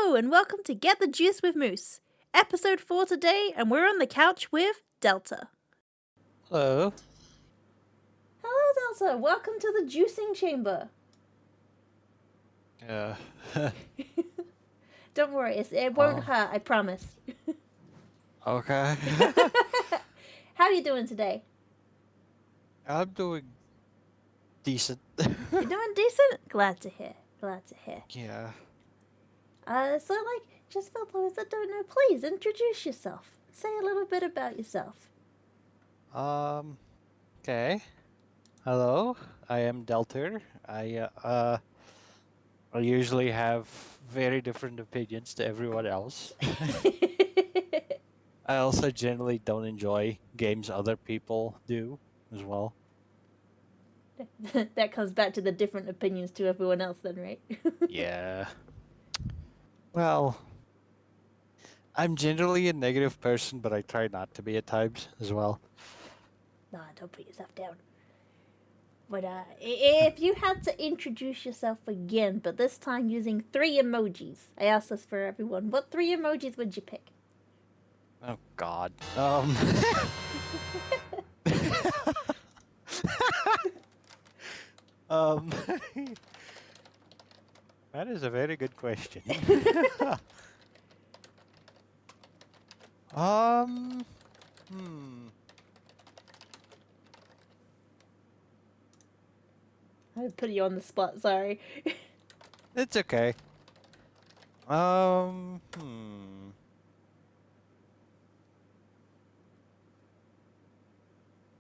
Hello and welcome to Get the Juice with Moose, episode 4 today, and we're on the couch with Delta. Hello. Hello Delta, welcome to the juicing chamber. Yeah. Don't worry, it won't hurt, I promise. Okay. How are you doing today? I'm doing decent. You doing decent? Glad to hear, Yeah. So just for those that don't know, please introduce yourself. Say a little bit about yourself. Okay. Hello. I am Delter. I usually have very different opinions to everyone else. I also generally don't enjoy games other people do as well. That comes back to the different opinions to everyone else then, right? Yeah. Well, I'm generally a negative person, but I try not to be at times as well. Nah, don't put yourself down. But if you had to introduce yourself again, but this time using 3 emojis, I asked this for everyone, what 3 emojis would you pick? Oh, God. That is a very good question. Hmm. I put you on the spot, sorry. It's okay.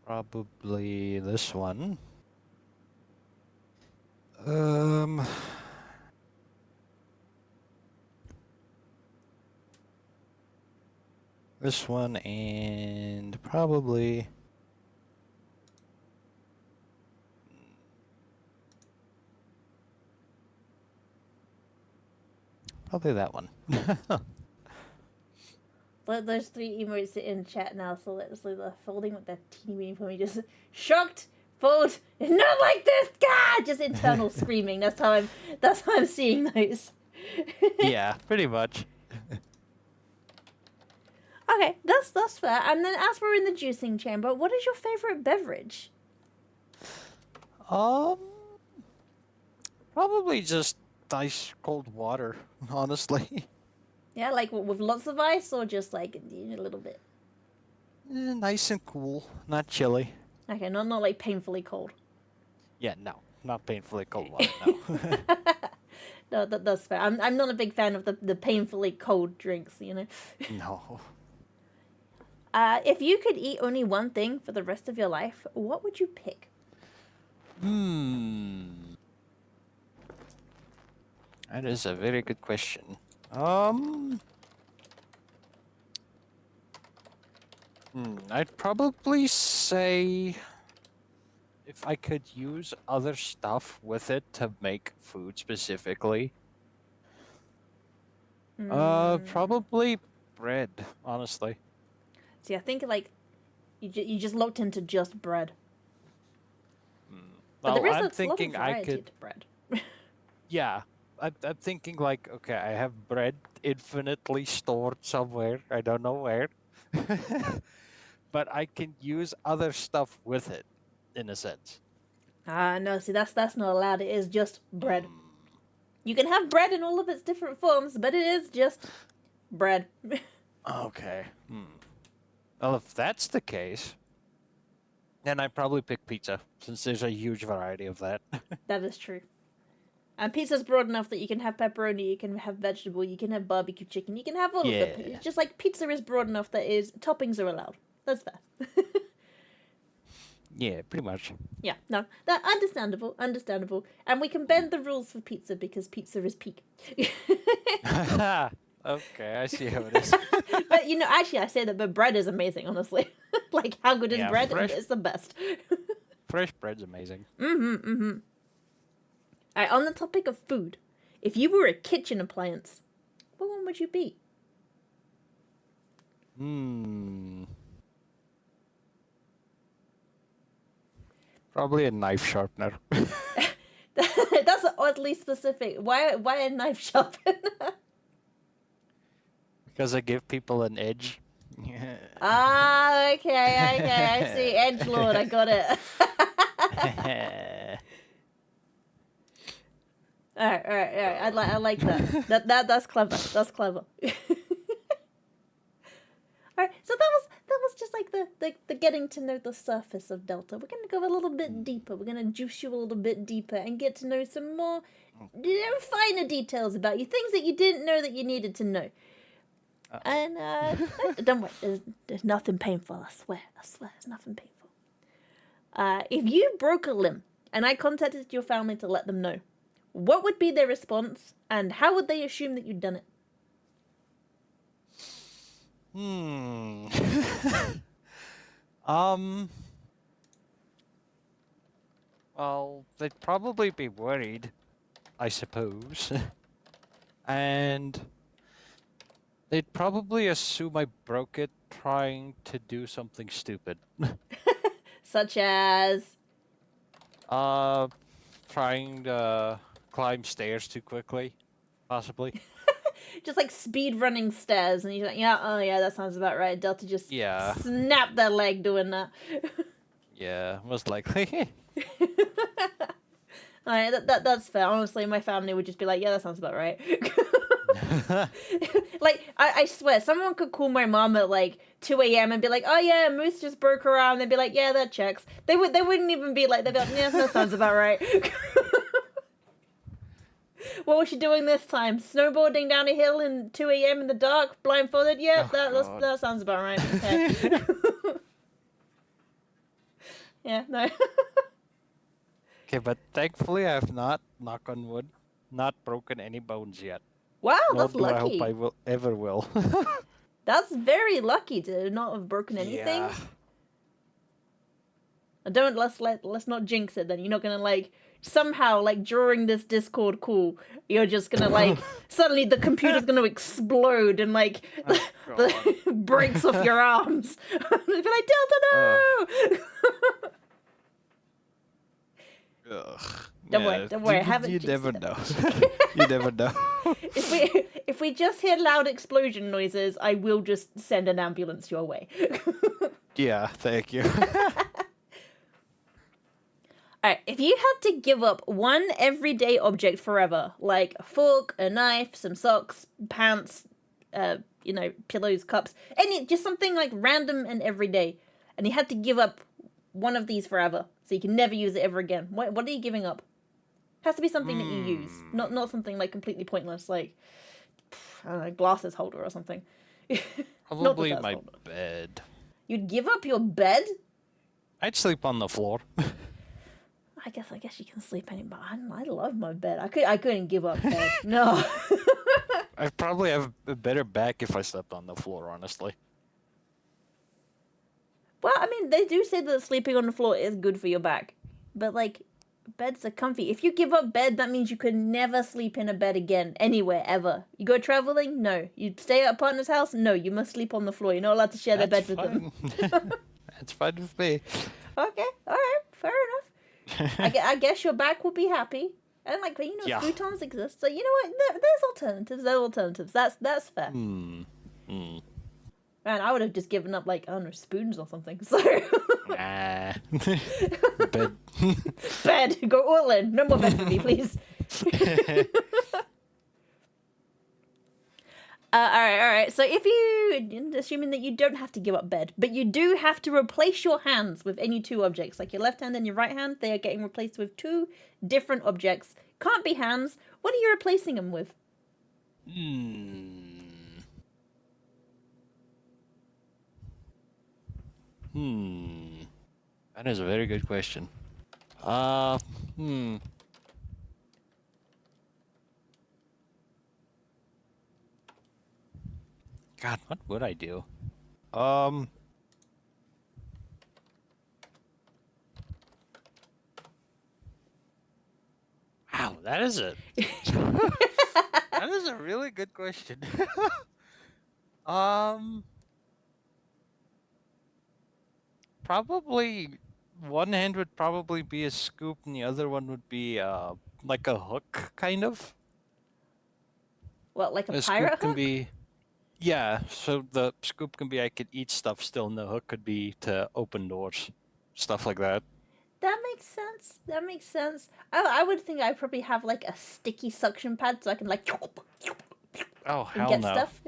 Probably this one. This one and probably that one. There's 3 emojis in chat now, so let's leave the folding with that teeny weeny for me. Just shocked, fold, and not like this, God! Just internal screaming. That's how I'm seeing those. Yeah, pretty much. Okay, that's fair. And then as we're in the juicing chamber, what is your favorite beverage? Probably just ice cold water, honestly. Yeah, like with lots of ice or just like a little bit? Nice and cool, not chilly. Okay, not like painfully cold. Yeah, no, not painfully cold water, no. No, that's fair. I'm not a big fan of the painfully cold drinks, you know? No. If you could eat only one thing for the rest of your life, what would you pick? That is a very good question. I'd probably say if I could use other stuff with it to make food specifically. Probably bread, honestly. See, I think like you just looked into just bread. But Well, there is I'm a thinking lot of variety I could. to bread. Yeah, I'm thinking like, okay, I have bread infinitely stored somewhere. I don't know where. But I can use other stuff with it, in a sense. No, see, that's not allowed. It is just bread. You can have bread in all of its different forms, but it is just bread. Okay. Well, if that's the case, then I'd probably pick pizza, since there's a huge variety of that. That is true. And pizza's broad enough that you can have pepperoni, you can have vegetable, you can have barbecue chicken, you can have all of them. It's just like pizza is broad enough that toppings are allowed. That's fair. Yeah, pretty much. Yeah, no, that understandable. And we can bend the rules for pizza because pizza is peak. Okay, I see how it is. But actually I say that, but bread is amazing, honestly. Like, how good is bread? It's the best. Fresh bread's amazing. Alright, on the topic of food, if you were a kitchen appliance, what one would you be? Probably a knife sharpener. That's oddly specific. Why a knife sharpener? Because I give people an edge. Ah, okay, I see. Edgelord, I got it. Alright. I like that. That's clever. That's clever. Alright, so that was just like the getting to know the surface of Delta. We're gonna go a little bit deeper. We're gonna juice you a little bit deeper and get to know some more finer details about you, things that you didn't know that you needed to know. And don't worry, there's nothing painful. I swear, there's nothing painful. If you broke a limb and I contacted your family to let them know, what would be their response, and how would they assume that you'd done it? Well, they'd probably be worried, I suppose. And they'd probably assume I broke it trying to do something stupid. Such as? Trying to climb stairs too quickly, possibly. Just like speed running stairs, and you're like, yeah, oh yeah, that sounds about right. Delta just snapped their leg doing that. Yeah, most likely. Alright, that's fair. Honestly, my family would just be like, yeah, that sounds about right. Like, I swear, someone could call my mom at like 2 a.m. and be like, oh yeah, Moose just broke her arm. They'd be like, yeah, that checks. They wouldn't even be like, they'd be like, yeah, that sounds about right. What was she doing this time? Snowboarding down a hill in 2 a.m. in the dark, blindfolded? Yeah, that sounds about right. Okay. Yeah, no. Okay, but thankfully I have not, knock on wood, not broken any bones yet. Wow, Nor that's do lucky. I hope I will. That's very lucky to not have broken anything. Yeah. Let's not jinx it then. You're not gonna like somehow like during this Discord call, you're just gonna like suddenly the computer's gonna explode and like the breaks off your arms. You'll be like, Delta, no! Don't worry. You never know. You never know. If we just hear loud explosion noises, I will just send an ambulance your way. Yeah, thank you. Alright, if you had to give up one everyday object forever, like a fork, a knife, some socks, pants, pillows, cups, just something like random and everyday, and you had to give up one of these forever, so you can never use it ever again, what are you giving up? Has to be something that you use, not something like completely pointless, like I don't know, glasses holder or something. Probably my bed. You'd give up your bed? I'd sleep on the floor. I guess you can sleep anywhere. I love my bed. I couldn't give up bed. No. I'd probably have a better back if I slept on the floor, honestly. Well, I mean, they do say that sleeping on the floor is good for your back. But, like, beds are comfy. If you give up bed, that means you could never sleep in a bed again, anywhere, ever. You go traveling? No. You stay at a partner's house? No. You must sleep on the floor. You're not allowed to share their bed with them. That's fine with me. Okay, alright, fair enough. I guess your back will be happy. And, like, futons exist. So, you know what? There's alternatives. There are alternatives. That's fair. Man, I would have just given up, like, I don't know, spoons or something. So. Nah. Bed. Bed. Go all in. No more bed for me, please. Alright. So if you, assuming that you don't have to give up bed, but you do have to replace your hands with any two objects, like your left hand and your right hand, they are getting replaced with two different objects. Can't be hands. What are you replacing them with? That is a very good question. God, what would I do? Wow, that is a that is a really good question. Probably one hand would probably be a scoop, and the other one would be like a hook, kind of. What, like a A pirate scoop can hook? be. Yeah, so the scoop can be I could eat stuff still, and the hook could be to open doors, stuff like that. That makes sense. That makes sense. I would think I probably have like a sticky suction pad so I can like Oh, and hell get no. stuff.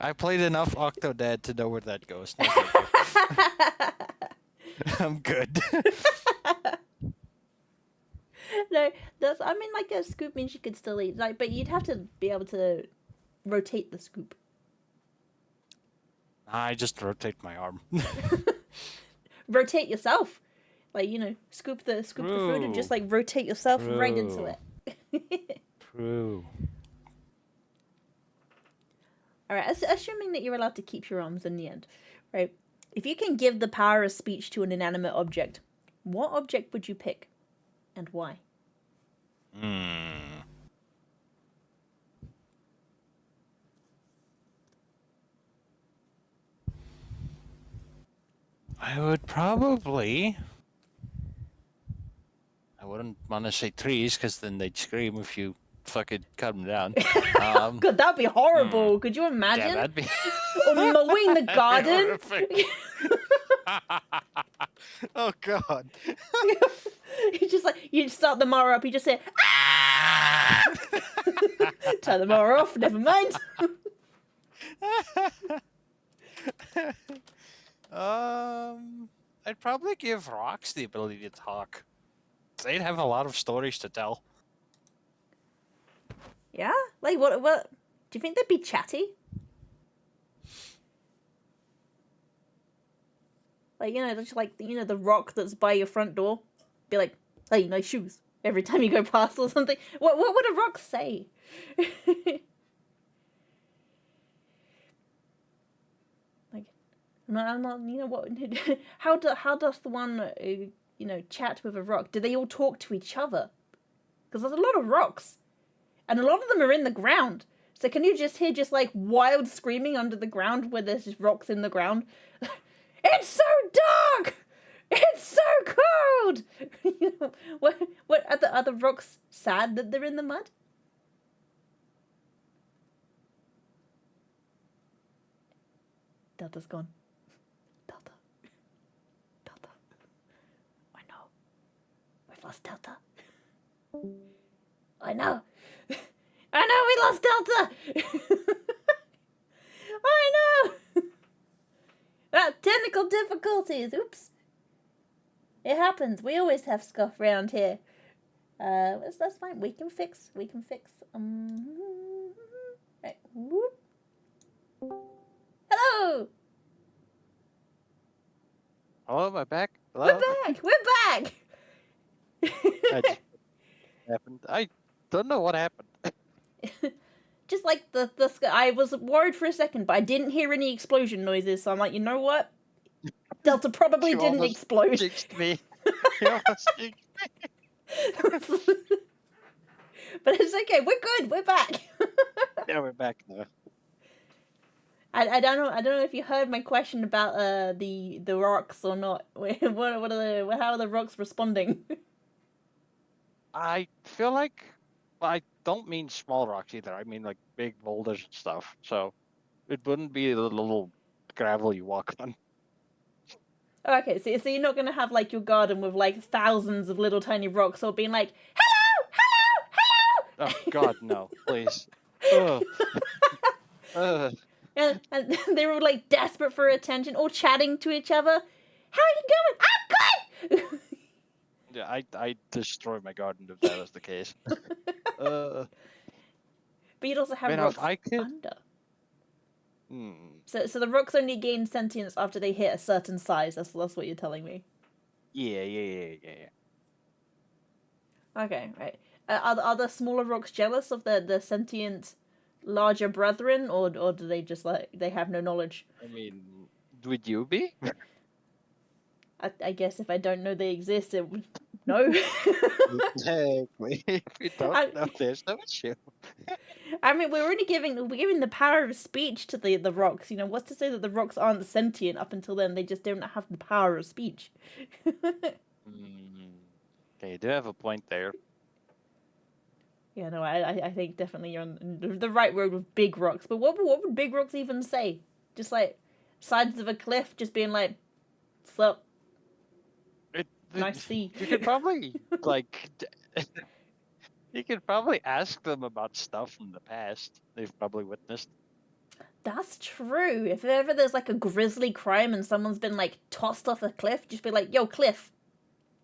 I played enough Octodad to know where that goes. No, thank you. I'm good. No, that's. I mean, like a scoop means you could still eat, like, but you'd have to be able to rotate the scoop. I just rotate my arm. Rotate yourself, like scoop the food and just True. like rotate yourself right into True. it. True. All right, assuming that you're allowed to keep your arms in the end, right? If you can give the power of speech to an inanimate object, what object would you pick, and why? I would probably. I wouldn't want to say trees because then they'd scream if you fucking cut them down. God, that'd be horrible. Could you imagine? Yeah, that'd be. Or mowing the That'd be garden. horrific. Oh god. You just like you start the mower up. You just say, "Ah!" Turn the mower off. Never mind. I'd probably give rocks the ability to talk. They'd have a lot of stories to tell. Yeah, like what? What? Do you think they'd be chatty? Like just like the rock that's by your front door, be like, "Hey, nice shoes." Every time you go past or something. What would a rock say? Like, I'm not. What? How does the one chat with a rock? Do they all talk to each other? Because there's a lot of rocks, and a lot of them are in the ground. So can you just hear just like wild screaming under the ground where there's just rocks in the ground? It's so dark. It's so cold. What are the rocks sad that they're in the mud? Delta's gone. Delta. I know. We've lost Delta. I know. We lost Delta. I know. Technical difficulties. Oops. It happens. We always have stuff around here. That's fine. We can fix. Right. Whoop. Hello. Hello, am I back? Hello? We're back. Happened. I don't know what happened. Just like the I was worried for a second, but I didn't hear any explosion noises, so I'm like, you know what? Delta probably You didn't almost explode. jinxed me. You almost jinxed me. But it's okay. We're good. We're back. Yeah, we're back now. I don't know if you heard my question about the rocks or not. How are the rocks responding? I feel like I don't mean small rocks either. I mean like big boulders and stuff. So it wouldn't be the little gravel you walk on. Okay, so you're not gonna have like your garden with like thousands of little tiny rocks all being like, hello, hello, hello. Oh God, no! Please. And they were like desperate for attention, all chatting to each other. How are you going? I'm good. Yeah, I destroy my garden if that was the case. But you'd also have Man, rocks if I could. under. So the rocks only gain sentience after they hit a certain size. That's what you're telling me. Yeah. Okay, right. Are the smaller rocks jealous of the sentient larger brethren, or do they just like they have no knowledge? I mean, would you be? I guess if I don't know they exist, it would no. Exactly. If you don't know, there's no issue. I mean, we're giving the power of speech to the rocks. What's to say that the rocks aren't sentient up until then? They just don't have the power of speech. Okay, you do have a point there. Yeah, no, I think definitely you're on the right road with big rocks. But what would big rocks even say? Just like sides of a cliff, just being like, "Sup, It, nice sea." you could probably like you could probably ask them about stuff from the past they've probably witnessed. That's true. If ever there's like a grisly crime and someone's been like tossed off a cliff, just be like, "Yo, Cliff,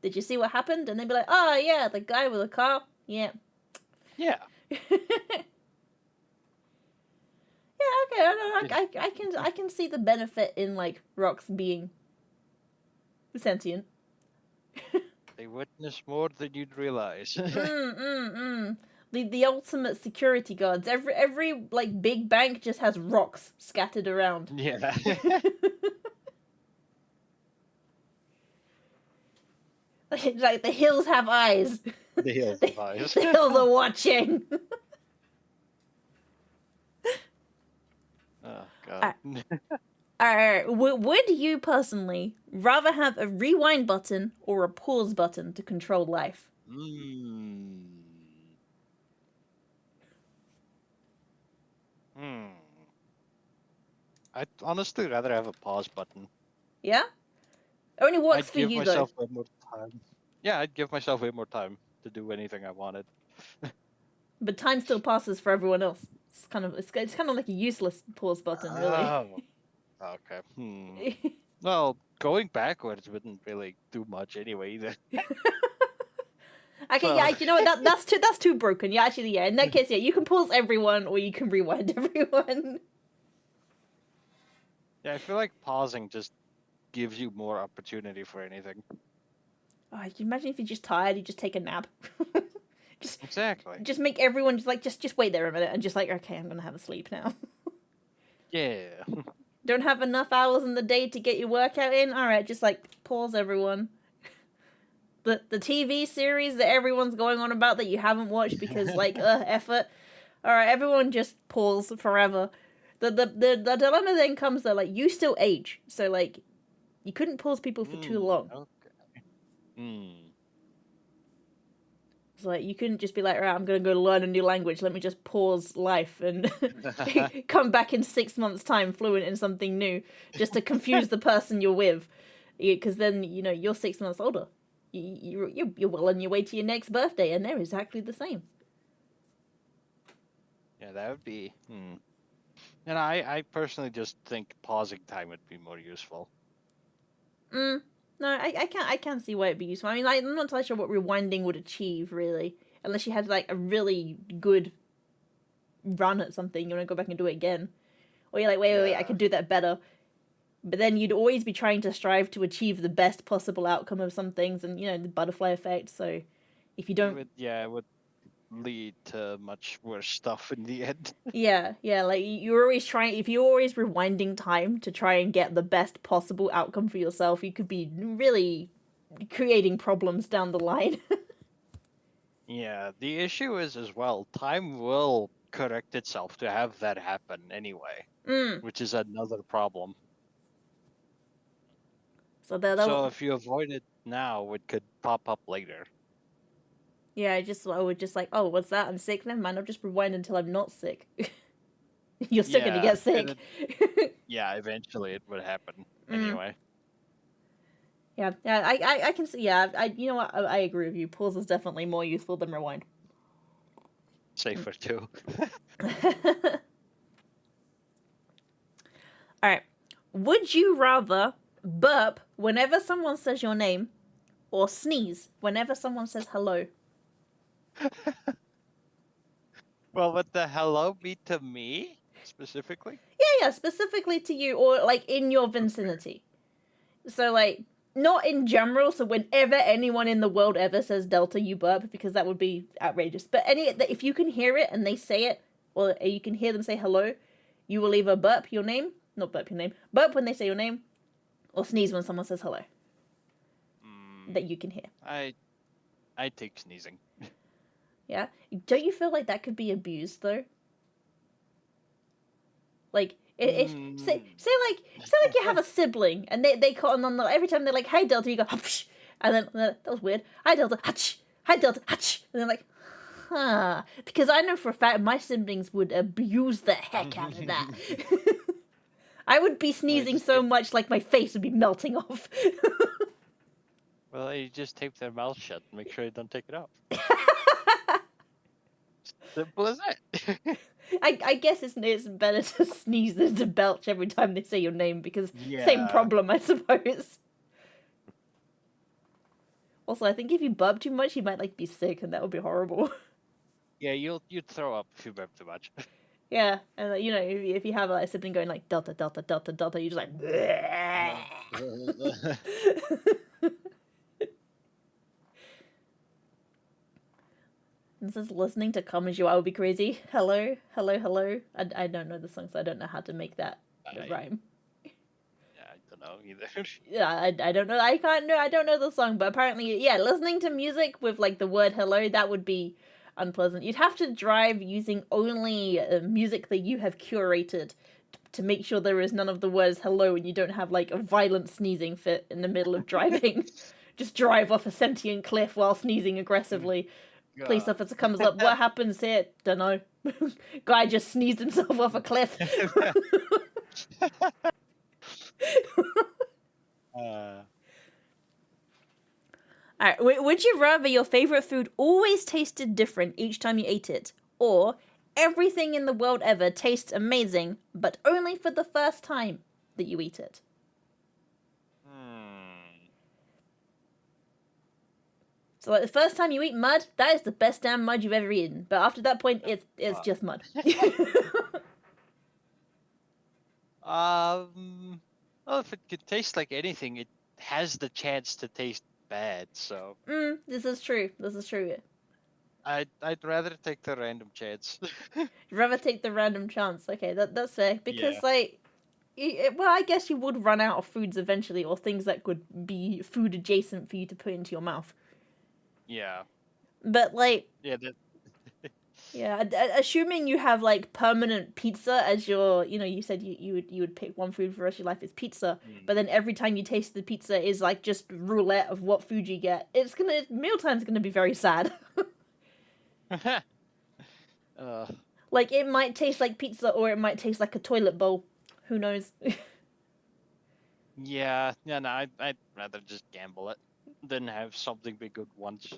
did you see what happened?" And they'd be like, "Oh yeah, the guy with the car. Yeah." Yeah. Yeah, okay. I can see the benefit in like rocks being sentient. They witness more than you'd realize. The ultimate security guards. Every like big bank just has rocks scattered around. Yeah. Like the hills have eyes. The hills have eyes. The hills are watching. Oh god. Would you personally rather have a rewind button or a pause button to control life? Hmm. I'd honestly rather have a pause button. Yeah? Only works I'd for give you myself though. way more time. Yeah, I'd give myself way more time to do anything I wanted. But time still passes for everyone else. It's kind of like a useless pause button, really. Oh. Okay. Well, going backwards wouldn't really do much anyway either. Okay, So, yeah, you know what? That's too broken. Yeah, actually, yeah. In that case, yeah, you can pause everyone or you can rewind everyone. yeah, I feel like pausing just gives you more opportunity for anything. Oh, can you imagine if you're just tired, you just take a nap. Exactly. Just make everyone just wait there a minute and just like, okay, I'm gonna have a sleep now. Yeah. Don't have enough hours in the day to get your workout in? Alright, just like pause everyone. The TV series that everyone's going on about that you haven't watched because like effort. Alright, everyone just pause forever. The dilemma then comes that like you still age. So like you couldn't pause people for too long. Okay. It's like you couldn't just be like, right, I'm gonna go learn a new language. Let me just pause life and come back in 6 months' time, fluent in something new, just to confuse the person you're with. Because then you're 6 months older. You're well on your way to your next birthday, and they're exactly the same. Yeah, that would be. And I personally just think pausing time would be more useful. No, I can't see why it'd be useful. I mean, I'm not entirely sure what rewinding would achieve, really. Unless you had, like, a really good run at something, you want to go back and do it again. Or you're like, wait, I could do that better. But then you'd always be trying to strive to achieve the best possible outcome of some things, and, the butterfly effect, so if you don't... It would lead to much worse stuff in the end. Yeah, like, you're always trying... If you're always rewinding time to try and get the best possible outcome for yourself, you could be really creating problems down the line. Yeah, the issue is as well, time will correct itself to have that happen anyway, which is another problem. So if you avoid it now, it could pop up later. Yeah, I would just like, oh, what's that? I'm sick. Never mind. I'll just rewind until I'm not sick. You're still gonna get sick. Yeah, eventually it would happen anyway. Yeah, I can see. Yeah, you know what? I agree with you. Pause is definitely more useful than rewind. Safer too. All right. Would you rather burp whenever someone says your name, or sneeze whenever someone says hello? Well, would the hello be to me specifically? Yeah, specifically to you, or like in your vicinity. So like not in general. So whenever anyone in the world ever says Delta, you burp, because that would be outrageous. But if you can hear it and they say it, or you can hear them say hello, you will either burp when they say your name, or sneeze when someone says hello. That you can hear. I take sneezing. Yeah, don't you feel like that could be abused though? Like say like you have a sibling and they call on the every time they're like, "Hey Delta," you go, "Hapsh," and then that was weird. "Hi Delta, Hatch. Hi Delta, Hatch," and they're like, Huh. Because I know for a fact my siblings would abuse the heck out of that. I would be sneezing so much like my face would be melting off. Well, you just tape their mouth shut and make sure you don't take it out. Simple as that. I guess it's better to sneeze than to belch every time they say your name, because Yeah. same problem, I suppose. Also, I think if you burp too much, you might like be sick, and that would be horrible. Yeah, you'd throw up if you burp too much. Yeah, and you know, if you have a sibling going like delta, delta, delta, delta, you're just like. This is listening to Come As You Are would be crazy. Hello, hello, hello. I don't know the song, so I don't know how to make that rhyme. Yeah, I don't know either. Yeah, I don't know. I don't know the song, but apparently, yeah, listening to music with like the word hello, that would be unpleasant. You'd have to drive using only music that you have curated to make sure there is none of the words hello, and you don't have like a violent sneezing fit in the middle of driving. Just drive off a sentient cliff while sneezing aggressively. Police officer comes up. What happens here? Dunno. Guy just sneezed himself off a cliff. Alright, would you rather your favorite food always tasted different each time you ate it, or everything in the world ever tastes amazing, but only for the first time that you eat it? So like the first time you eat mud, that is the best damn mud you've ever eaten. But after that point, it's just mud. Well, if it could taste like anything, it has the chance to taste bad. So. This is true. This is true. I'd rather take the random chance. You'd rather take the random chance. Okay, that's fair. Because like, well, I guess you would run out of foods eventually, or things that could be food adjacent for you to put into your mouth. Yeah. But like. Yeah. Yeah, assuming you have like permanent pizza as your, you said you would pick one food for the rest of your life is pizza, but then every time you taste the pizza is like just roulette of what food you get. Mealtime's gonna be very sad. Like it might taste like pizza or it might taste like a toilet bowl. Who knows? Yeah, no, I'd rather just gamble it than have something be good once.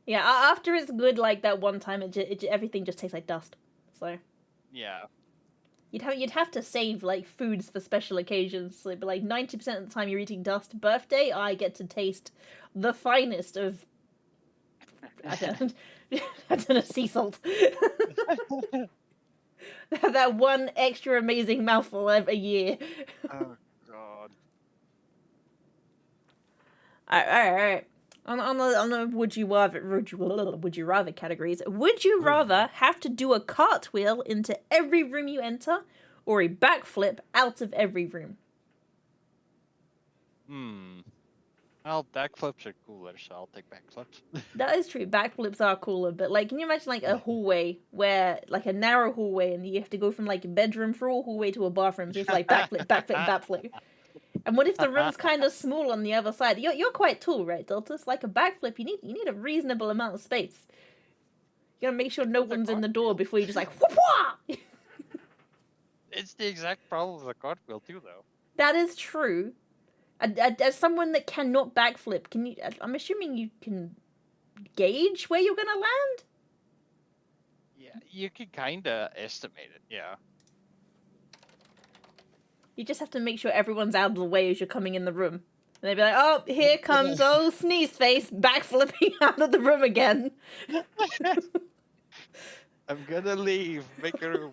Yeah, after it's good like that one time, everything just tastes like dust. So. Yeah. You'd have to save like foods for special occasions. So, but like 90% of the time you're eating dust. Birthday, I get to taste the finest of. I don't know, sea salt. That one extra amazing mouthful every year. Oh God. All right. On the would you rather categories, would you rather have to do a cartwheel into every room you enter, or a backflip out of every room? Well, backflips are cooler, so I'll take backflips. That is true. Backflips are cooler, but like, can you imagine like a hallway where like a narrow hallway, and you have to go from like a bedroom through a hallway to a bathroom, so it's like backflip, backflip, backflip. And what if the room's kind of small on the other side? You're quite tall, right, Delta? It's like a backflip. You need a reasonable amount of space. You gotta make sure no one's in the door before you just like whoop. It's the exact problem with a cartwheel too, though. That is true. As someone that cannot backflip, can you? I'm assuming you can gauge where you're gonna land. Yeah, you can kind of estimate it. Yeah. You just have to make sure everyone's out of the way as you're coming in the room. And they'd be like, oh, here comes old Sneeze Face backflipping out of the room again. I'm gonna leave. Make a room.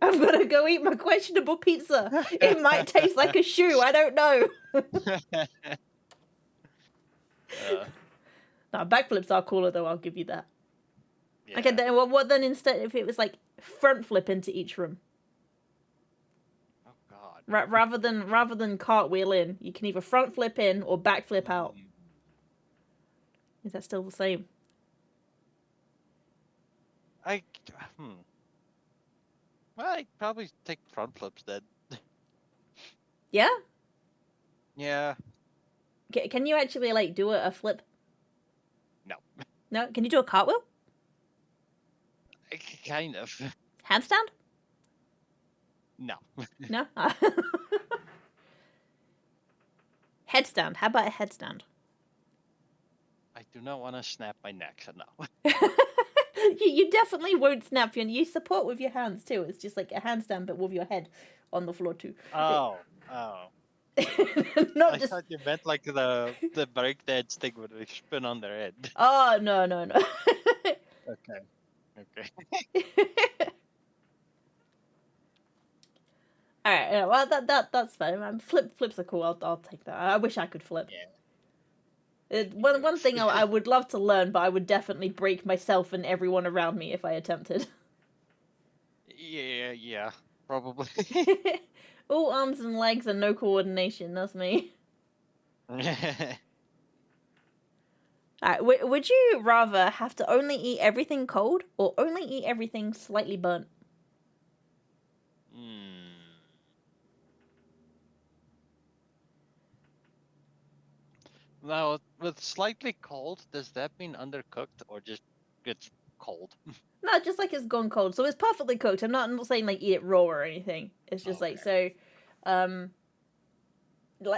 I'm gonna go eat my questionable pizza. It might taste like a shoe. I don't know. No, backflips are cooler though. I'll give you that. Yeah. Okay, then what then instead if it was like front flip into each room? Rather than cartwheel in, you can either front flip in or back flip out. Is that still the same? Well, I'd probably take front flips then. Yeah? Yeah. Can you actually like do a flip? No. No? Can you do a cartwheel? Kind of. Handstand? No. No? Headstand. How about a headstand? I do not want to snap my neck, so no. You definitely won't snap your... You support with your hands, too. It's just like a handstand, but with your head on the floor, too. Oh. Not I just... thought you meant like the breakdance thing where they spin on their head. Oh, no, no, no. Okay. Alright, yeah, well, that's fine. Flips are cool. I'll take that. I wish I could flip. Yeah. One thing I would love to learn, but I would definitely break myself and everyone around me if I attempted. Yeah, probably. All arms and legs and no coordination. That's me. Alright, would you rather have to only eat everything cold or only eat everything slightly burnt? Now, with slightly cold, does that mean undercooked or just it's cold? No, just like it's gone cold. So it's perfectly cooked. I'm not saying like eat it raw or anything. It's just like, so, like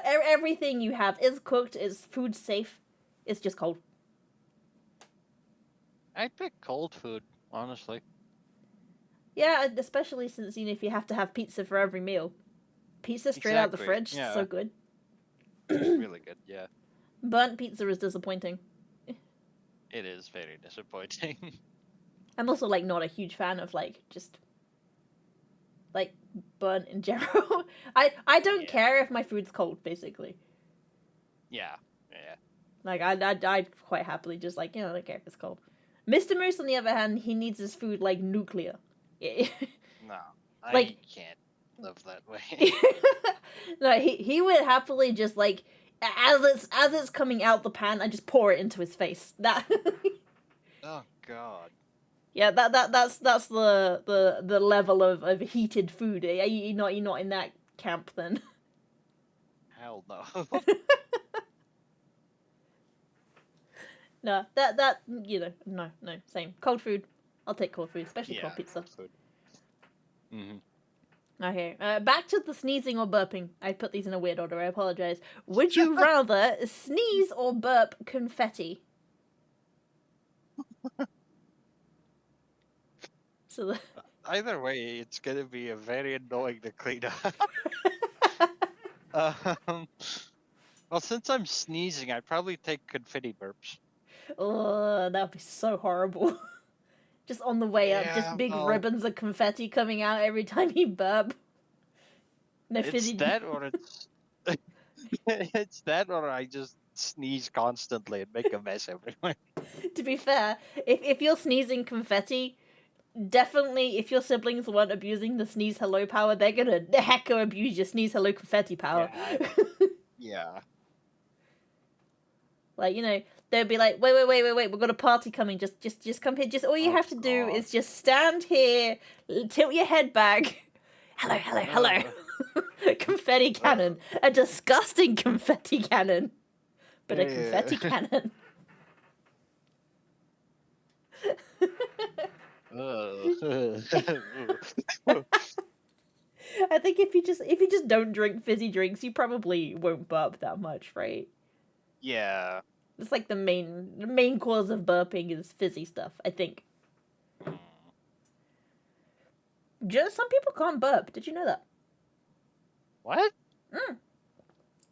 everything you have is cooked, is food safe. It's just cold. I'd pick cold food, honestly. Yeah, especially since, you know, if you have to have pizza for every meal. Pizza straight out the fridge, Yeah. so good. It's really good, yeah. Burnt pizza is disappointing. It is very disappointing. I'm also, like, not a huge fan of, like, just, like, burnt in general. I don't care if my food's cold, basically. Yeah. Like, I'd quite happily just, like, you know, I don't care if it's cold. Mr. Moose, on the other hand, he needs his food, like, nuclear. No, I Like- can't live that way. No, he would happily just, like, as it's coming out the pan, I just pour it into his face. That. Oh God. Yeah, that's the level of heated food. You're not in that camp then. Hell no. No, that you know, no, same. Cold food. I'll take cold food, especially cold pizza. Food. Mm-hmm. Okay, back to the sneezing or burping. I put these in a weird order. I apologize. Would you rather sneeze or burp confetti? So Either way, it's gonna be a very annoying to clean up. Well, since I'm sneezing, I'd probably take confetti burps. oh, that would be so horrible. Just on the way up, just big ribbons of confetti coming out every time you burp. No it's that, or it's that, or I just sneeze constantly and make a mess everywhere. To be fair, if you're sneezing confetti, definitely if your siblings weren't abusing the sneeze hello power, they're gonna hecka abuse your sneeze hello confetti power. Yeah. Like, you know, they'll be like, wait, we've got a party coming, just come here, just all you have to do is just stand here, tilt your head back. Hello. Confetti cannon. A disgusting confetti cannon. But a confetti cannon. I think if you just don't drink fizzy drinks, you probably won't burp that much, right? Yeah. It's like the main cause of burping is fizzy stuff, I think. Just some people can't burp. Did you know that? What?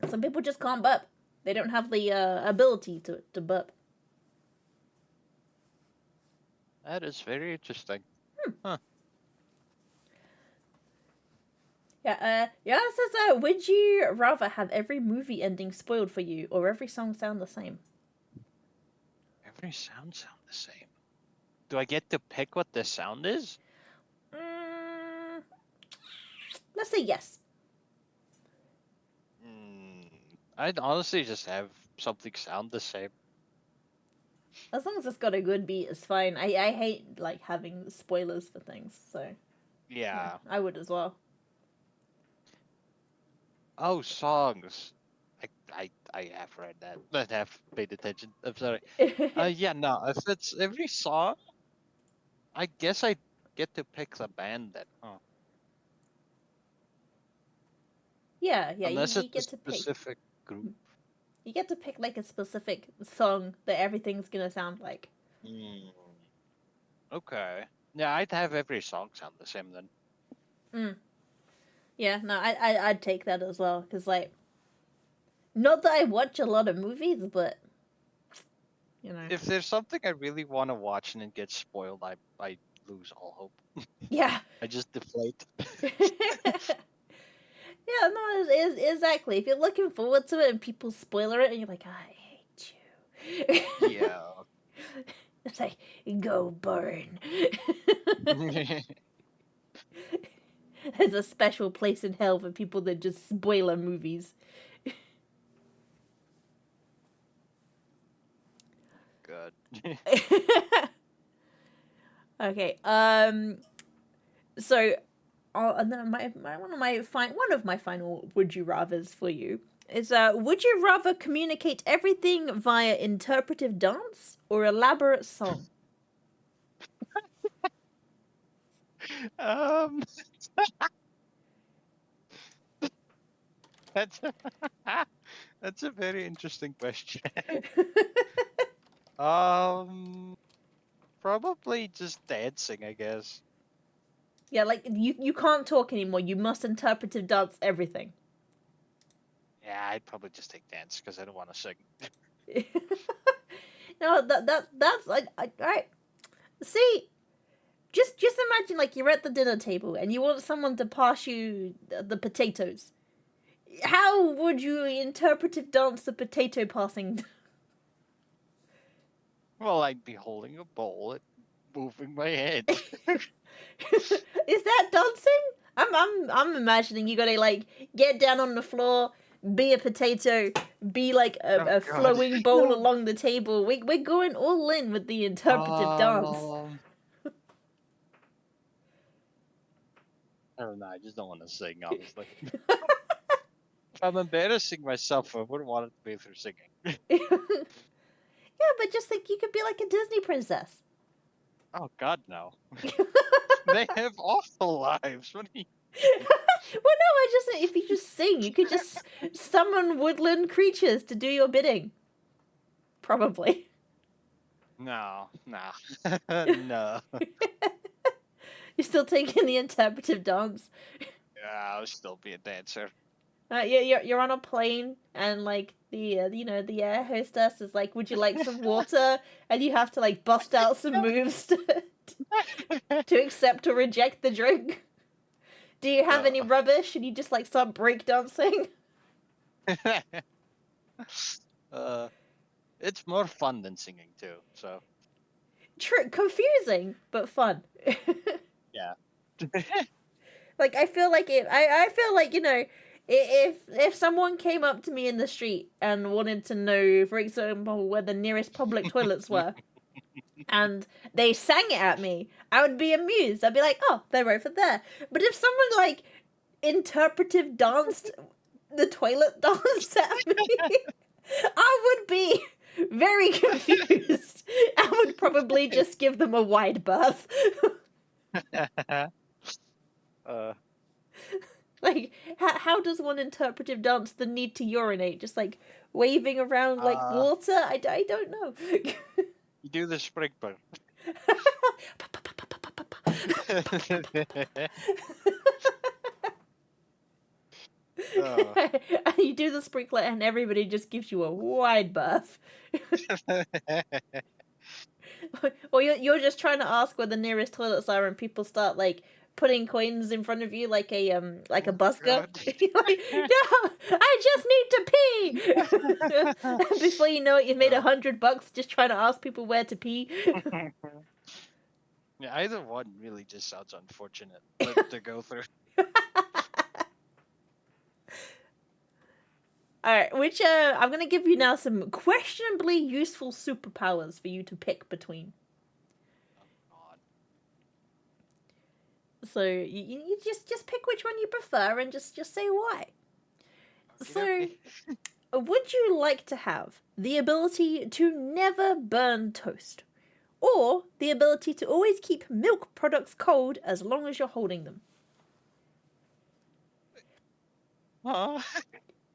Some people just can't burp. They don't have the ability to burp. That is very interesting. Huh. Yeah, it says, would you rather have every movie ending spoiled for you or every song sound the same? Every sound the same. Do I get to pick what the sound is? Let's say yes. I'd honestly just have something sound the same. As long as it's got a good beat, it's fine. I hate, like, having spoilers for things, so... Yeah. I would as well. Oh, songs. I have read that, but have paid attention. I'm sorry. Yeah, no. If it's every song, I guess I get to pick the band then, huh? Yeah, Unless you it's a get to pick. specific group. You get to pick like a specific song that everything's gonna sound like. Hmm. Okay. Yeah, I'd have every song sound the same then. Mm. Yeah, no, I'd take that as well because like, not that I watch a lot of movies, but you know, If there's something I really want to watch and it gets spoiled, I lose all hope. yeah. I just deflate. Yeah, no, exactly. If you're looking forward to it and people spoiler it, and you're like, I hate you. Yeah. It's like, go burn. There's a special place in hell for people that just spoiler movies. Good. Okay. So, and then one of my final would you rather's for you is would you rather communicate everything via interpretive dance or elaborate song? um, that's that's a very interesting question. Um, Probably just dancing, I guess. Yeah, like you can't talk anymore. You must interpretive dance everything. Yeah, I'd probably just take dance because I don't want to sing. No, that's like I see. Just imagine like you're at the dinner table and you want someone to pass you the potatoes. How would you interpretive dance the potato passing? Well, I'd be holding a bowl and moving my head. Is that dancing? I'm imagining you gotta like get down on the floor, be a potato, be like Oh a God. flowing bowl along the table. We're going all in with the interpretive dance. I don't know. I just don't want to sing, honestly. If I'm embarrassing myself, I wouldn't want it to be through singing. Yeah, but just think you could be like a Disney princess. Oh God, no. They have awful lives. What do you? Well, no, I just if you just sing, you could just summon woodland creatures to do your bidding. Probably. No, no, no. You're still taking the interpretive dance. Yeah, I'll still be a dancer. You're on a plane and like the air hostess is like, would you like some water? And you have to like bust out some moves to accept or reject the drink. Do you have any rubbish? And you just like start breakdancing. It's more fun than singing too. So True, confusing but fun. yeah. Like I feel like I feel like if someone came up to me in the street and wanted to know, for example, where the nearest public toilets were, and they sang it at me, I would be amused. I'd be like, oh, they're over there. But if someone like interpretive danced the toilet dance at me, I would be very confused. I would probably just give them a wide berth. Like, how does one interpretive dance the need to urinate? Just like waving around like water? I don't know. You do the sprinkler. You do the sprinkler and everybody just gives you a wide berth. Or you're just trying to ask where the nearest toilets are and people start like putting coins in front of you like a busker. Like, no, I just need to pee. Before you know it, you've made $100 just trying to ask people where to pee. Yeah, either one really just sounds unfortunate to go through. Alright, which I'm gonna give you now some questionably useful superpowers for you to pick between. So you just pick which one you prefer and just say why. So Would you like to have the ability to never burn toast? Or the ability to always keep milk products cold as long as you're holding them? Huh?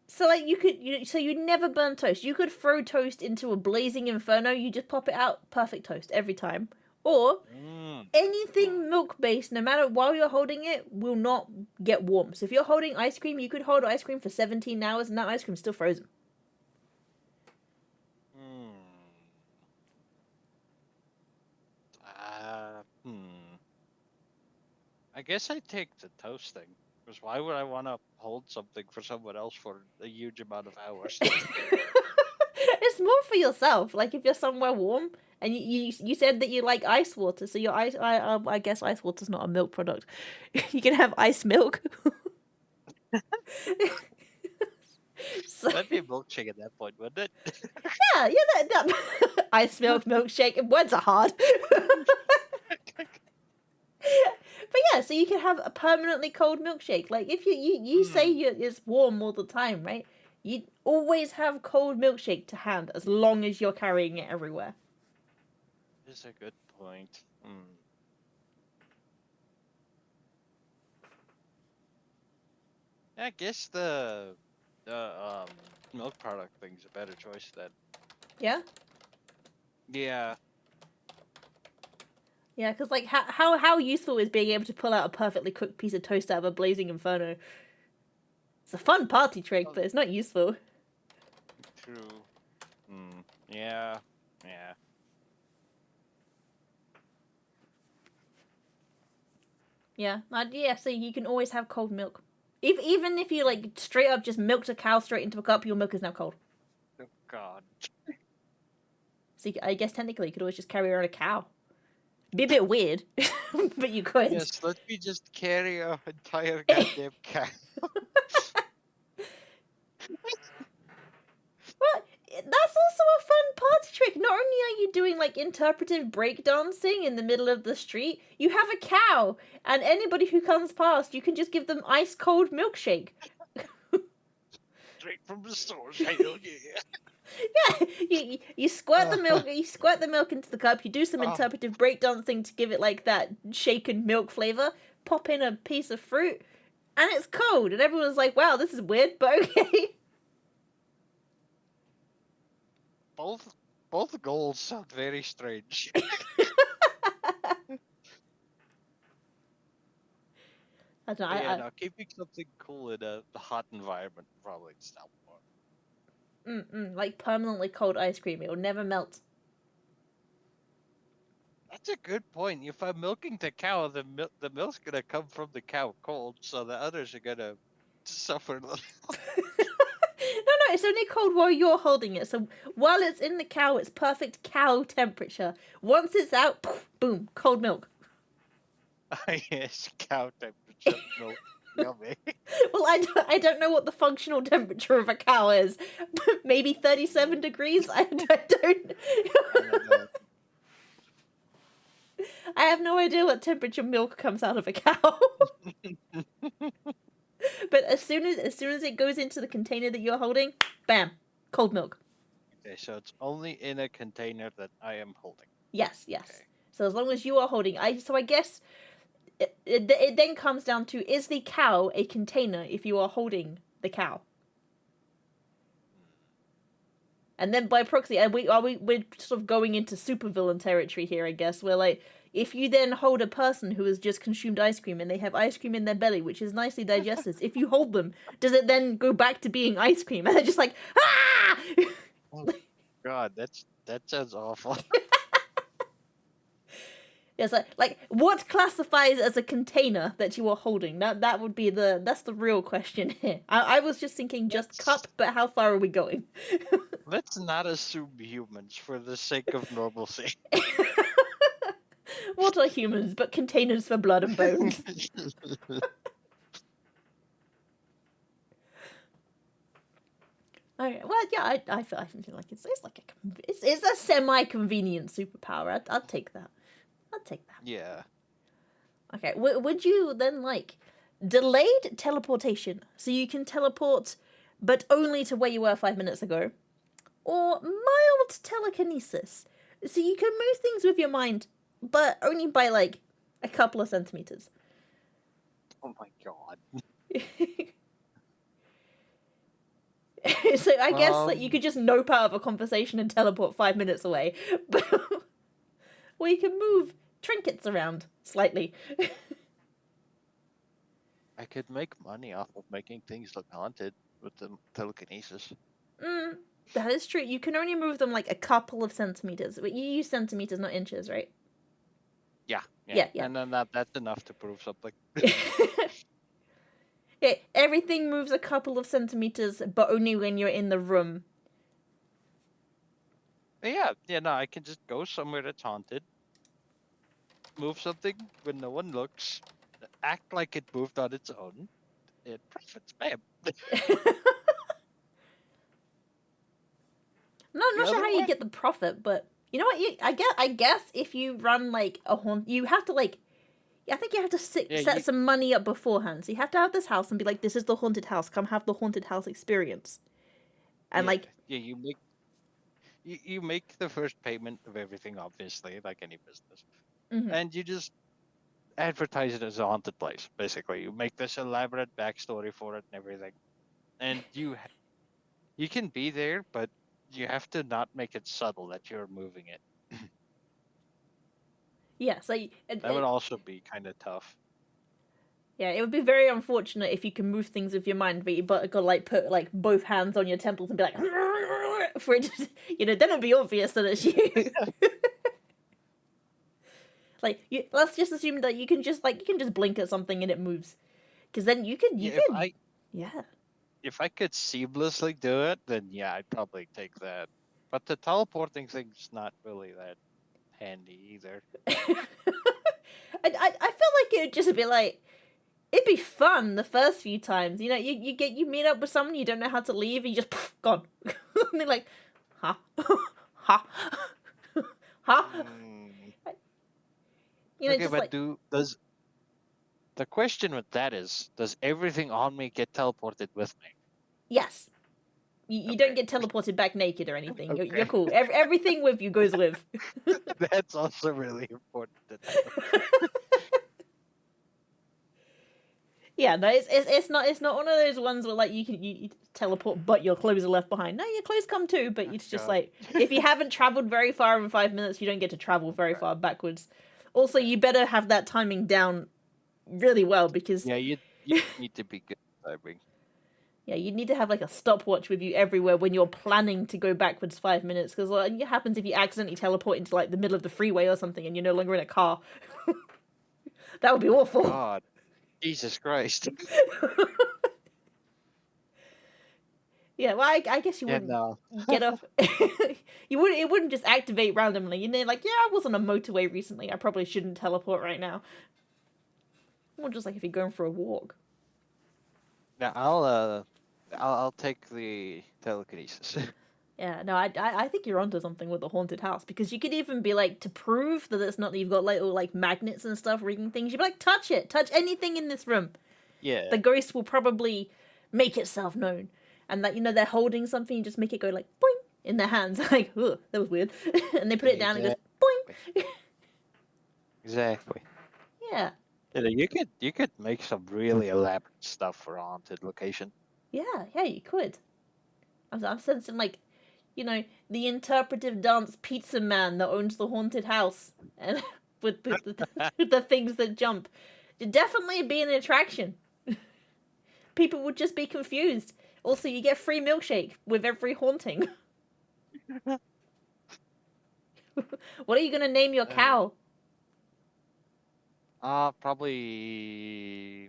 So like you never burn toast. You could throw toast into a blazing inferno, you just pop it out, perfect toast every time. Or Mm. anything milk based, no matter while you're holding it, will not get warm. So if you're holding ice cream, you could hold ice cream for 17 hours and that ice cream's still frozen. Hmm. Hmm. I guess I take the toast thing. Because why would I want to hold something for someone else for a huge amount of hours? It's more for yourself. Like if you're somewhere warm and you said that you like ice water, so your I guess ice water's not a milk product. You can have ice milk. So, That'd be a milkshake at that point, wouldn't it? yeah, that ice milk milkshake. Words are hard. But yeah, so you can have a permanently cold milkshake. Like if you say it's warm all the time, right? You always have cold milkshake to hand as long as you're carrying it everywhere. That's a good point. I guess the milk product thing's a better choice then. Yeah? Yeah. Yeah, because like how useful is being able to pull out a perfectly cooked piece of toast out of a blazing inferno? It's a fun party trick, but it's not useful. True. Yeah. Yeah. Yeah, so you can always have cold milk. Even if you like straight up just milked a cow straight into a cup, your milk is now cold. Oh God. So I guess technically you could always just carry around a cow. Be a bit weird, but you could. Yes, let me just carry our entire goddamn cow. But that's also a fun party trick. Not only are you doing like interpretive breakdancing in the middle of the street, you have a cow, and anybody who comes past, you can just give them ice cold milkshake. Straight from the source. Hell yeah. Yeah, you squirt the milk. You squirt the milk into the cup. You do some interpretive breakdancing to give it like that shaken milk flavor. Pop in a piece of fruit, and it's cold. And everyone's like, "Wow, this is weird," but okay. Both goals sound very strange. I don't know. Yeah, no, keeping something cool in a hot environment probably is not more. Like permanently cold ice cream. It will never melt. That's a good point. If I'm milking the cow, the milk's gonna come from the cow cold, so the others are gonna suffer a little. No, it's only cold while you're holding it. So while it's in the cow, it's perfect cow temperature. Once it's out, poof, boom, cold milk. Yes, cow temperature milk. Yummy. Well, I don't know what the functional temperature of a cow is. Maybe 37 degrees? I don't. I don't know. I have no idea what temperature milk comes out of a cow. But as soon as it goes into the container that you're holding, bam, cold milk. Okay, so it's only in a container that I am holding. Yes. Okay. So as long as you are holding, I guess it then comes down to, is the cow a container if you are holding the cow? And then by proxy, we're sort of going into supervillain territory here, I guess, where like, if you then hold a person who has just consumed ice cream and they have ice cream in their belly, which is nicely digested, if you hold them, does it then go back to being ice cream? And they're just like, ah! Oh God, that sounds awful. It's like what classifies as a container that you are holding? That would be that's the real question here. I was just thinking just cup, but how far are we going? Let's not assume humans for the sake of normalcy. What are humans but containers for blood and bones? Okay, well, yeah, I feel like it's a semi-convenient superpower. I'd take that. I'd take that. Yeah. Okay, would you then like delayed teleportation, so you can teleport but only to where you were 5 minutes ago. Or mild telekinesis. So you can move things with your mind, but only by like a couple of centimeters. Oh my god. So I guess that you could just nope out of a conversation and teleport 5 minutes away. Or you can move trinkets around slightly. I could make money off of making things look haunted with the telekinesis. That is true. You can only move them like a couple of centimeters. But you use centimeters, not inches, right? Yeah. Yeah. And then that's enough to prove something. Yeah, everything moves a couple of centimeters, but only when you're in the room. Yeah, no, I can just go somewhere that's haunted, move something when no one looks, act like it moved on its own, and profits, bam. I'm not sure how you way? get the profit, but you know what? I guess if you run like a haunt, you have to like. I think you have to set some money up beforehand. So you have to have this house and be like, "This is the haunted house. Come have the haunted house experience." And you make the first payment of everything, obviously, like any business, mm-hmm. and you just advertise it as a haunted place. Basically, you make this elaborate backstory for it and everything, and you can be there, but you have to not make it subtle that you're moving it. Yeah, so That would also be kind of tough. Yeah, it would be very unfortunate if you can move things with your mind, but you gotta like put like both hands on your temples and be like, for it, to, then it'd be obvious that it's you. Like, let's just assume that you can just blink at something and it moves, because then you can. If I could seamlessly do it, then yeah, I'd probably take that. But the teleporting thing's not really that handy either. I feel like it'd just be like, it'd be fun the first few times. You meet up with someone, you don't know how to leave, and you just gone. And they're like, huh? Huh? Huh? Okay, just but like, does the question with that is, does everything on me get teleported with me? yes. You don't get teleported back naked or anything. Okay. You're cool. Everything with you goes with. That's also really important to know. Yeah, no, it's not one of those ones where like you teleport, but your clothes are left behind. No, your clothes come too, but it's just like, if you haven't traveled very far in 5 minutes, you don't get to travel very far backwards. Also, you better have that timing down really well, because you need to be good at timing. Yeah, you need to have like a stopwatch with you everywhere when you're planning to go backwards 5 minutes, because what happens if you accidentally teleport into like the middle of the freeway or something and you're no longer in a car? That would be awful. God, Jesus Christ. Yeah, well, I guess you wouldn't get off. You wouldn't. It wouldn't just activate randomly. And then like, yeah, I was on a motorway recently. I probably shouldn't teleport right now. Or just like if you're going for a walk. Yeah, I'll take the telekinesis. Yeah, no, I think you're onto something with the haunted house, because you could even be like, to prove that it's not that you've got little like magnets and stuff reading things, you'd be like, touch anything in this room. Yeah. The ghost will probably make itself known, and that they're holding something, you just make it go like boing in their hands, like, ugh, that was weird, and they put it down and goes boing. Exactly. Yeah. You could make some really elaborate stuff for a haunted location. Yeah, you could. I'm sensing like, the interpretive dance pizza man that owns the haunted house, and with the things that jump. It'd definitely be an attraction. People would just be confused. Also, you get free milkshake with every haunting. What are you gonna name your cow? Probably.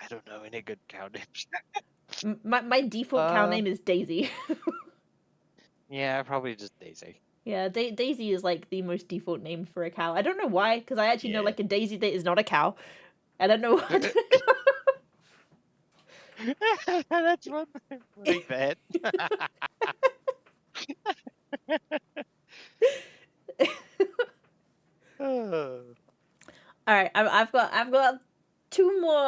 I don't know any good cow names. My default cow name is Daisy. Yeah, probably just Daisy. Yeah, Daisy is like the most default name for a cow. I don't know why, because I actually know like a Daisy that is not a cow. I don't know what. That's one pretty bad. All right, I've got two more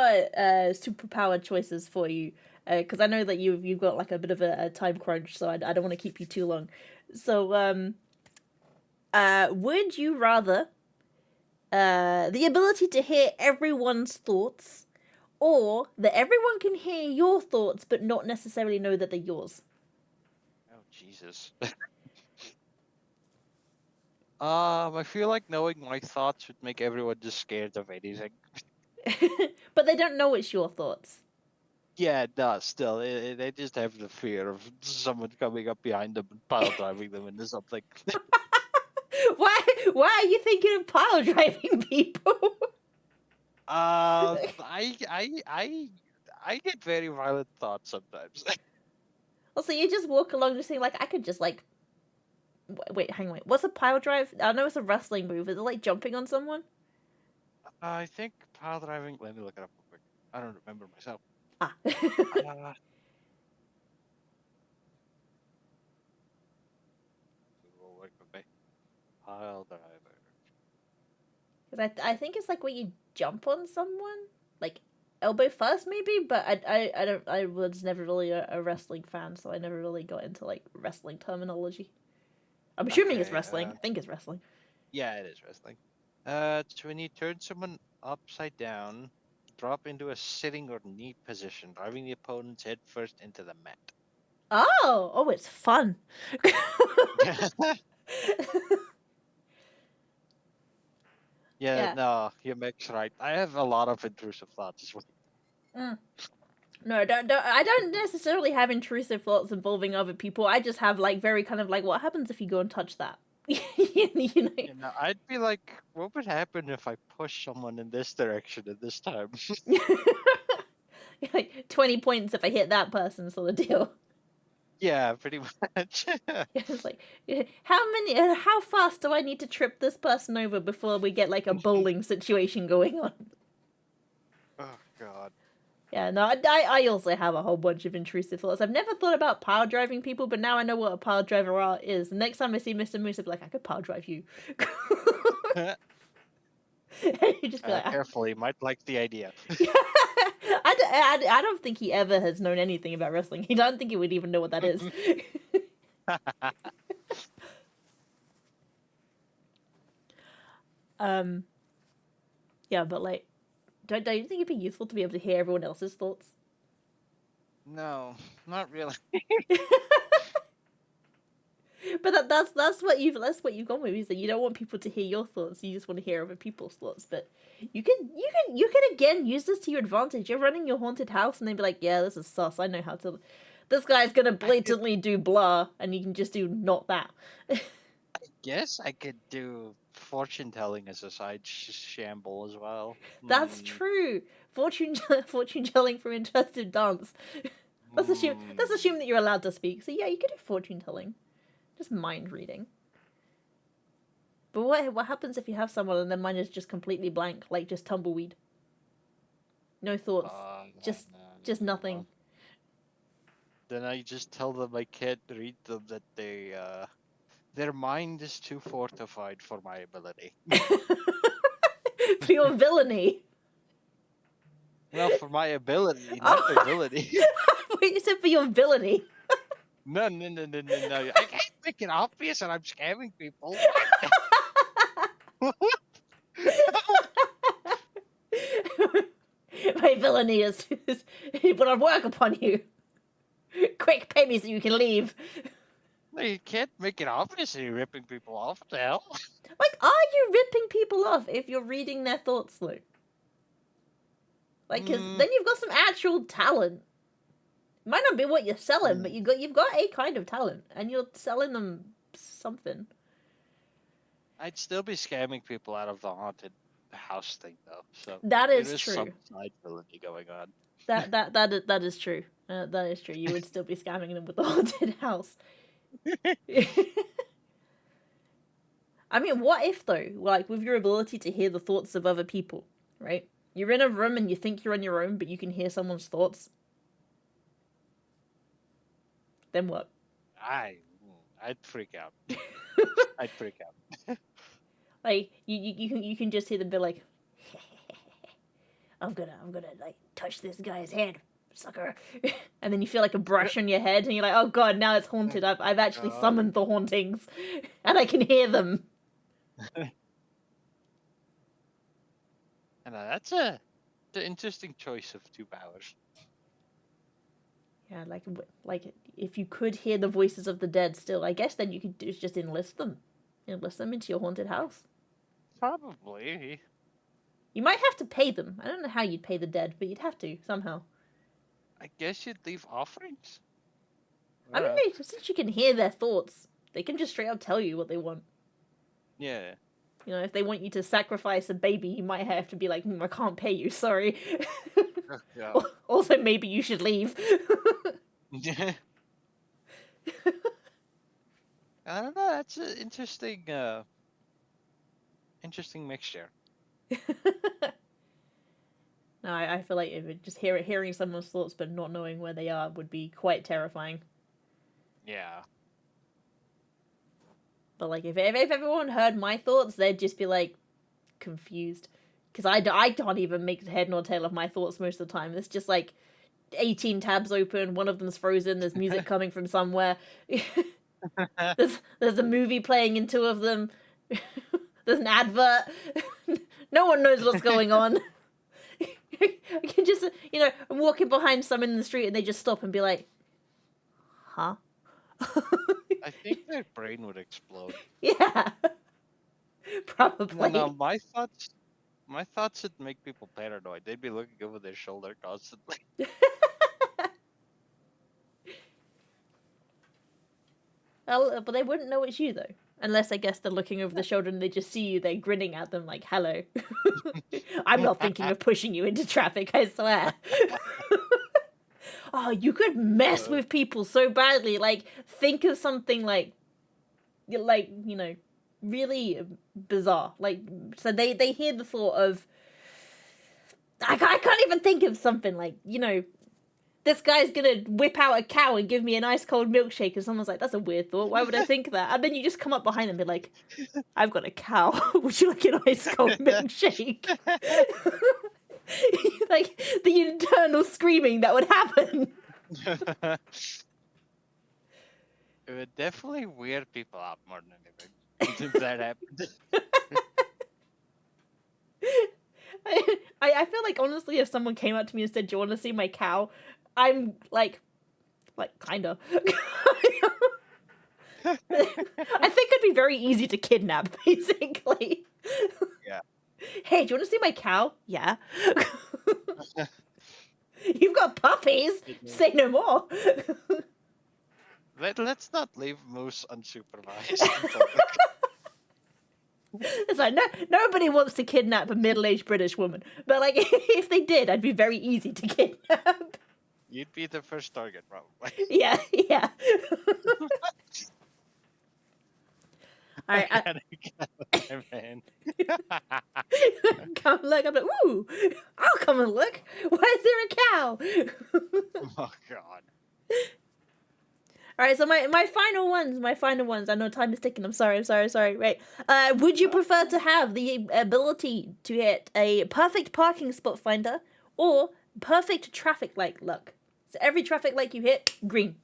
superpower choices for you, because I know that you've got like a bit of a time crunch, so I don't want to keep you too long. So would you rather the ability to hear everyone's thoughts, or that everyone can hear your thoughts but not necessarily know that they're yours? Oh, Jesus. I feel like knowing my thoughts would make everyone just scared of anything. But they don't know it's your thoughts. Yeah, it does. Still, they just have the fear of someone coming up behind them and pile driving them into something. Why? Why are you thinking of pile driving people? I get very violent thoughts sometimes. Also, you just walk along just saying like, I could just like, wait, hang on, wait. What's a pile drive? I know it's a wrestling move. Is it like jumping on someone? I think pile driving. Let me look it up real quick. I don't remember myself. Ah. Uh, Google work with me. Pile driver. Because I think it's like when you jump on someone, like elbow first maybe. But I don't I was never really a wrestling fan, so I never really got into like wrestling terminology. I'm assuming it's Okay. wrestling. I think it's wrestling. Yeah, it is wrestling. It's when you turn someone upside down, drop into a sitting or knee position, driving the opponent's head first into the mat. Oh, it's fun. Yeah, Yeah. no, your mech's right. I have a lot of intrusive thoughts as well. Mm. No, don't. I don't necessarily have intrusive thoughts involving other people. I just have like very kind of like, what happens if you go and touch that? You know. You know, I'd be like, what would happen if I push someone in this direction at this time? Like 20 points if I hit that person, sort of deal. Yeah, pretty much. It's like, how fast do I need to trip this person over before we get like a bowling situation going on? Oh God. Yeah, no, I also have a whole bunch of intrusive thoughts. I've never thought about pile driving people, but now I know what a pile driver is. The next time I see Mr. Moose, I'll be like, I could pile drive you. And you just be like, Careful, he might like the idea. I don't think he ever has known anything about wrestling. I don't think he would even know what that is. um, yeah, but like, don't you think it'd be useful to be able to hear everyone else's thoughts? No, not really. But that's what you've gone with, is that you don't want people to hear your thoughts. You just want to hear other people's thoughts. But you can again use this to your advantage. You're running your haunted house, and they'd be like, "Yeah, this is sus. I know how to. This guy's gonna blatantly do blah," and you can just do not that. Guess I could do fortune telling as a side shamble as well. That's true. Fortune telling from Interactive Dance. Let's assume that you're allowed to speak. So yeah, you could do fortune telling. Just mind reading. But what happens if you have someone and their mind is just completely blank, like just tumbleweed? No thoughts. Just nothing. Then I just tell them I can't read them, that their mind is too fortified for my ability. For your villainy. Well, for my ability, not the ability. Wait, you said for your villainy. No. I can't make it obvious that I'm scamming people. My villainy is put on work upon you. Quick, pay me so you can leave. You can't make it obvious that you're ripping people off. What the hell? Like, are you ripping people off if you're reading their thoughts, Lou? Like, 'cause then you've got some actual talent. It might not be what you're selling, but you've got a kind of talent, and you're selling them something. I'd still be scamming people out of the haunted house thing, though. So that is true. true. Some side villainy going on. That is true. That is true. You would still be scamming them with the haunted house. I mean, what if though? Like, with your ability to hear the thoughts of other people, right? You're in a room and you think you're on your own, but you can hear someone's thoughts. Then what? I'd freak out. I'd freak out. Like, you can just hear them be like, I'm gonna like touch this guy's head, sucker. And then you feel like a brush on your head, and you're like, oh god, now it's haunted. I've actually summoned the hauntings, and I can hear them. And that's an interesting choice of 2 powers. Yeah, like if you could hear the voices of the dead still, I guess then you could just enlist them into your haunted house. Probably. You might have to pay them. I don't know how you'd pay the dead, but you'd have to somehow. I guess you'd leave offerings. I mean, since you can hear their thoughts, they can just straight up tell you what they want. Yeah. You know, if they want you to sacrifice a baby, you might have to be like, I can't pay you, sorry. Yeah. Also, maybe you should leave. I don't know. That's an interesting mixture. No, I feel like just hearing someone's thoughts but not knowing where they are would be quite terrifying. Yeah. But like, if everyone heard my thoughts, they'd just be like confused, because I can't even make head nor tail of my thoughts most of the time. It's just like 18 tabs open, one of them's frozen. There's music coming from somewhere. there's a movie playing in 2 of them. There's an advert. No one knows what's going on. I can just, I'm walking behind someone in the street and they just stop and be like, huh? I think their brain would explode. Yeah. Probably. No, my thoughts would make people paranoid. They'd be looking over their shoulder constantly. Well, but they wouldn't know it's you, though. Unless, I guess, they're looking over the shoulder and they just see you, they're grinning at them like, hello. I'm not thinking of pushing you into traffic, I swear. Oh, you could mess with people so badly. Like, think of something like, really bizarre. Like, so they hear the thought of, I can't even think of something like, this guy's gonna whip out a cow and give me an ice cold milkshake, and someone's like, that's a weird thought, why would I think that? And then you just come up behind them and be like, I've got a cow, would you like an ice cold milkshake? Like, the internal screaming that would happen. It would definitely weird people out more than anything if that happened. I feel like, honestly, if someone came up to me and said, do you want to see my cow? I'm like, kinda. I think it'd be very easy to kidnap, basically. Yeah. Hey, do you want to see my cow? Yeah. You've got puppies? Say no more. Let's not leave Moose unsupervised. It's like, nobody wants to kidnap a middle-aged British woman. But, like, if they did, I'd be very easy to kidnap. You'd be the first target, probably. Yeah. Alright, man. come look. I'm like, ooh, I'll come and look. Why is there a cow? Oh god. Alright, so my final ones. I know time is ticking. I'm sorry. Right. Would you prefer to have the ability to hit a perfect parking spot finder or perfect traffic light luck? So every traffic light you hit, green.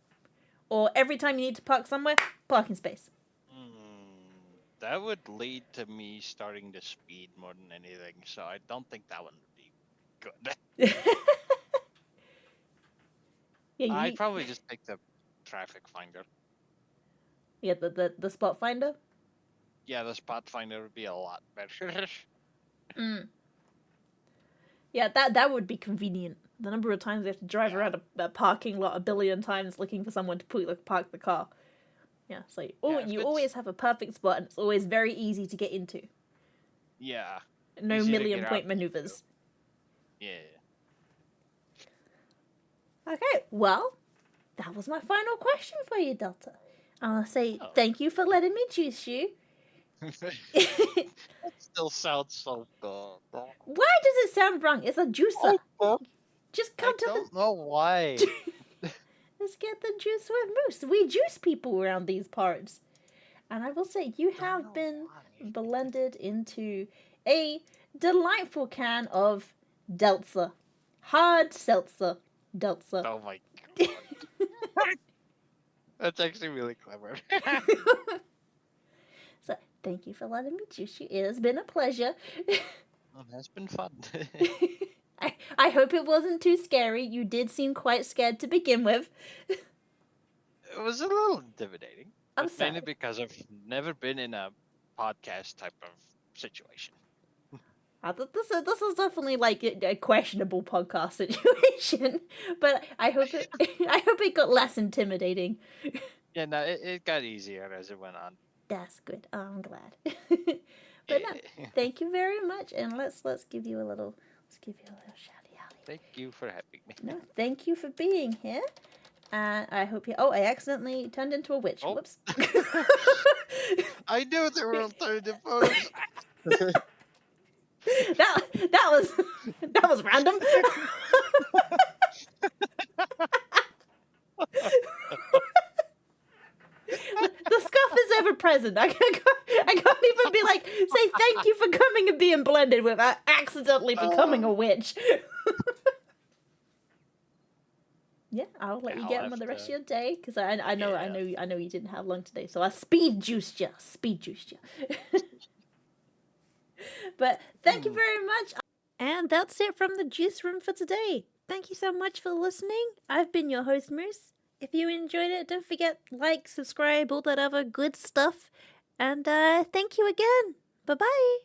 Or every time you need to park somewhere, parking space. That would lead to me starting to speed more than anything, so I don't think that one would be good. Yeah, I'd probably just pick the traffic finder. Yeah, the spot finder? Yeah, the spot finder would be a lot better. Yeah, that would be convenient. The number of times we have to drive around a parking lot a billion times looking for someone to park the car. Yeah, so you always have a perfect spot, and it's always very easy to get into. Yeah. No million-point maneuvers. Yeah. Okay, well, that was my final question for you, Delta. I want to say thank you for letting me juice you. That still sounds so good. Why does it sound wrong? It's a juicer. Just come to the... I don't know why. Let's get the juice with Moose. We juice people around these parts. And I will say, you have been blended into a delightful can of Deltzer. Hard seltzer. Deltzer. Oh my god. That's actually really clever. So, thank you for letting me juice you. It has been a pleasure. Oh, that's been fun. I hope it wasn't too scary. You did seem quite scared to begin with. It was a little intimidating. I'm But sorry. mainly because I've never been in a podcast type of situation. I thought this is definitely like a questionable podcast situation, but I hope it got less intimidating. Yeah, no, it got easier as it went on. That's good. Oh, I'm glad. But no, Yeah. thank you very much, and let's give you a little shouty outy. Thank you for having me. No, thank you for being here. And I hope you. Oh, I accidentally turned into a witch. Oh. Whoops. I knew there were alternative photos. that was random. The scuff is ever present. I can't even be like, say thank you for coming and being blended without accidentally becoming a witch. Yeah, I'll let you get on with the rest of your day because I know you didn't have long today, so I speed juiced you. But thank you very much. And that's it from the juice room for today. Thank you so much for listening. I've been your host, Moose. If you enjoyed it, don't forget, like, subscribe, all that other good stuff. And thank you again. Bye-bye.